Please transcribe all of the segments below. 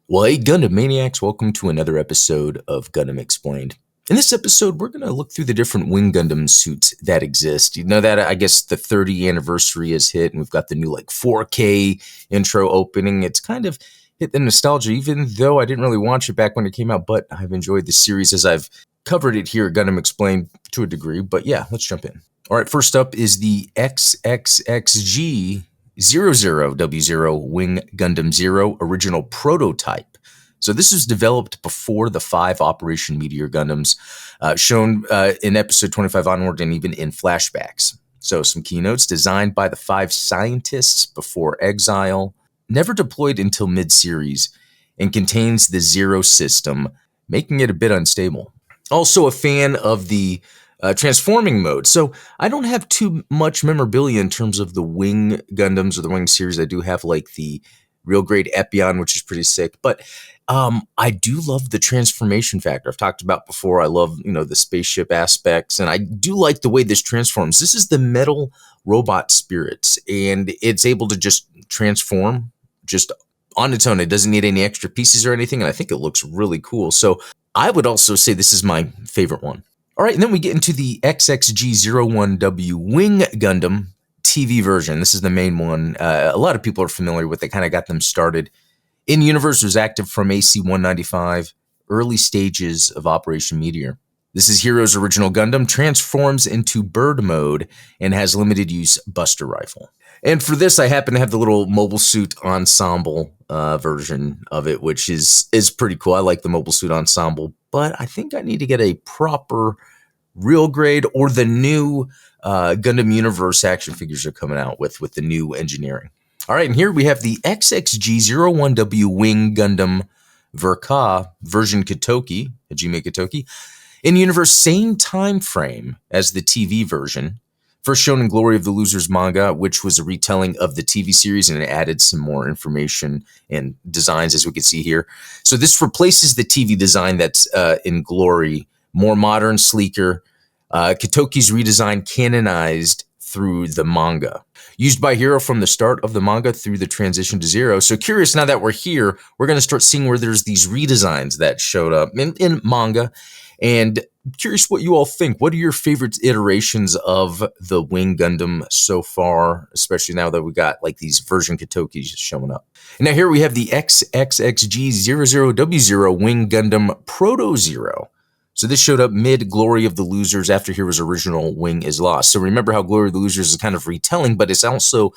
Well, hey, Gundam Maniacs, welcome to another episode of Gundam Explained. In this episode, we're going to look through the different Wing Gundam suits that exist. You know that, I guess, the 30th anniversary has hit, and we've got the new, 4K intro opening. It's kind of hit the nostalgia, even though I didn't really watch it back when it came out, but I've enjoyed the series as I've covered it here at Gundam Explained to a degree. But yeah, let's jump in. All right, first up is the XXXG 00W0 Wing Gundam Zero original prototype. So this was developed before the 5 Operation Meteor Gundams, shown in episode 25 onward and even in flashbacks. So some keynotes: designed by the 5 scientists before exile, never deployed until mid-series, and contains the Zero system, making it a bit unstable. Also a fan of the transforming mode. So I don't have too much memorabilia in terms of the Wing Gundams or the Wing series. I do have the real grade Epion, which is pretty sick. But I do love the transformation factor. I've talked about before. I love, the spaceship aspects, and I do like the way this transforms. This is the metal robot spirits, and it's able to just transform just on its own. It doesn't need any extra pieces or anything, and I think it looks really cool. So I would also say this is my favorite one. All right, and then we get into the XXG01W Wing Gundam TV version. This is the main one. A lot of people are familiar with it. Kind of got them started. In-universe was active from AC-195, early stages of Operation Meteor. This is Hero's original Gundam, transforms into bird mode, and has limited use buster rifle. And for this, I happen to have the little mobile suit ensemble version of it, which is pretty cool. I like the mobile suit ensemble, but I think I need to get a proper real grade or the new Gundam Universe action figures are coming out with the new engineering. All right, and here we have the XXG01W Wing Gundam Verka version Katoki, Hajime Katoki, in universe same time frame as the TV version. First shown in Glory of the Losers manga, which was a retelling of the TV series, and it added some more information and designs, as we can see here. So this replaces the TV design that's in Glory, more modern, sleeker. Katoki's redesign canonized through the manga. Used by Hero from the start of the manga through the transition to Zero. So curious, now that we're here, we're going to start seeing where there's these redesigns that showed up in manga. And curious what you all think. What are your favorite iterations of the Wing Gundam so far, especially now that we got these version Katokis showing up? And now here we have the XXXG00W0 Wing Gundam Proto Zero. So this showed up mid-Glory of the Losers after Hero's original Wing is lost. So remember how Glory of the Losers is kind of retelling, but it's also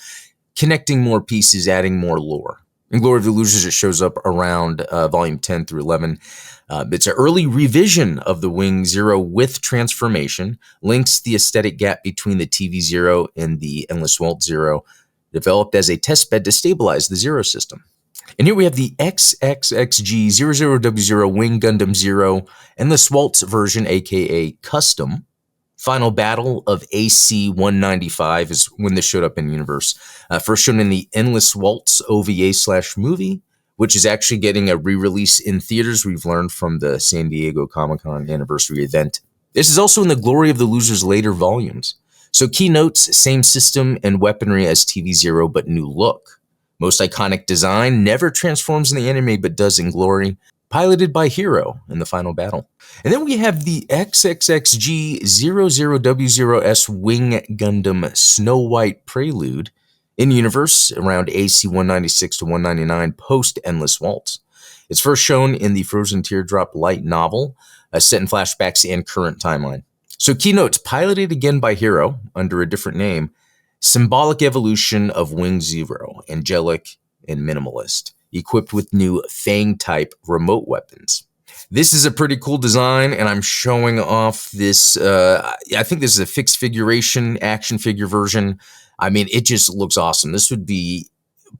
connecting more pieces, adding more lore. In Glory of the Losers, it shows up around volume 10 through 11. It's an early revision of the Wing Zero with transformation, links the aesthetic gap between the TV Zero and the Endless Waltz Zero, developed as a testbed to stabilize the Zero system. And here we have the XXXG00W0 Wing Gundam Zero Endless Waltz version, aka Custom. Final Battle of AC-195 is when this showed up in universe. First shown in the Endless Waltz OVA/movie, which is actually getting a re-release in theaters. We've learned from the San Diego Comic-Con anniversary event. This is also in the Glory of the Losers later volumes. So keynotes, same system and weaponry as TV Zero, but new look. Most iconic design, never transforms in the anime but does in Glory, piloted by Hero in the final battle. And then we have the XXXG00W0S Wing Gundam Snow White Prelude, in universe around AC-196 to 199 post Endless Waltz. It's first shown in the Frozen Teardrop light novel, set in flashbacks and current timeline. So keynotes, piloted again by Hero under a different name, symbolic evolution of Wing Zero, angelic and minimalist, equipped with new Fang-type remote weapons. This is a pretty cool design, and I'm showing off this, I think this is a fixed figuration, action figure version. I mean, it just looks awesome. This would be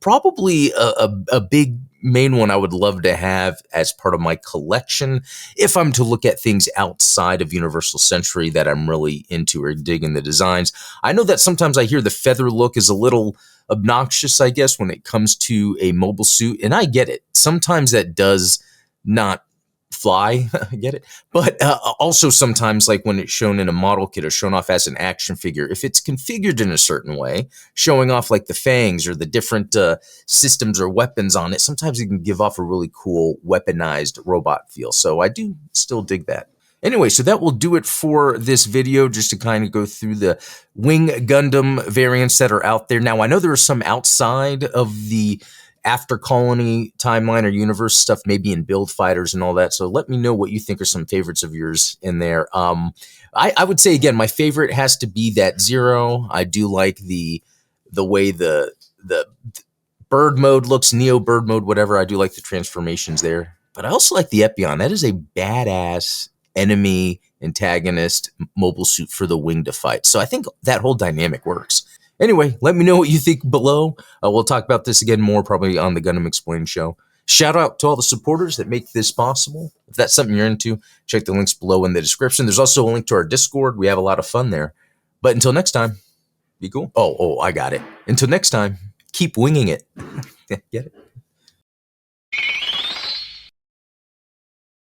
probably a big main one I would love to have as part of my collection if I'm to look at things outside of Universal Century that I'm really into or digging the designs. I know that sometimes I hear the feather look is a little obnoxious, I guess, when it comes to a mobile suit, and I get it. Sometimes that does not fly. Get it? But also sometimes, like when it's shown in a model kit or shown off as an action figure, if it's configured in a certain way, showing off like the fangs or the different systems or weapons on it, sometimes it can give off a really cool weaponized robot feel. So I do still dig that. Anyway, so that will do it for this video, just to kind of go through the Wing Gundam variants that are out there. Now, I know there are some outside of the After Colony timeline or universe stuff, maybe in Build Fighters and all that. So let me know what you think are some favorites of yours in there. I would say, again, my favorite has to be that Zero. I do like the way the bird mode looks, Neo bird mode, whatever. I do like the transformations there. But I also like the Epion. That is a badass enemy antagonist mobile suit for the Wing to fight. So I think that whole dynamic works. Anyway, let me know what you think below. We'll talk about this again more probably on the Gundam Explained show. Shout out to all the supporters that make this possible. If that's something you're into, check the links below in the description. There's also a link to our Discord. We have a lot of fun there. But until next time, be cool. Oh, I got it. Until next time, keep winging it. Get it?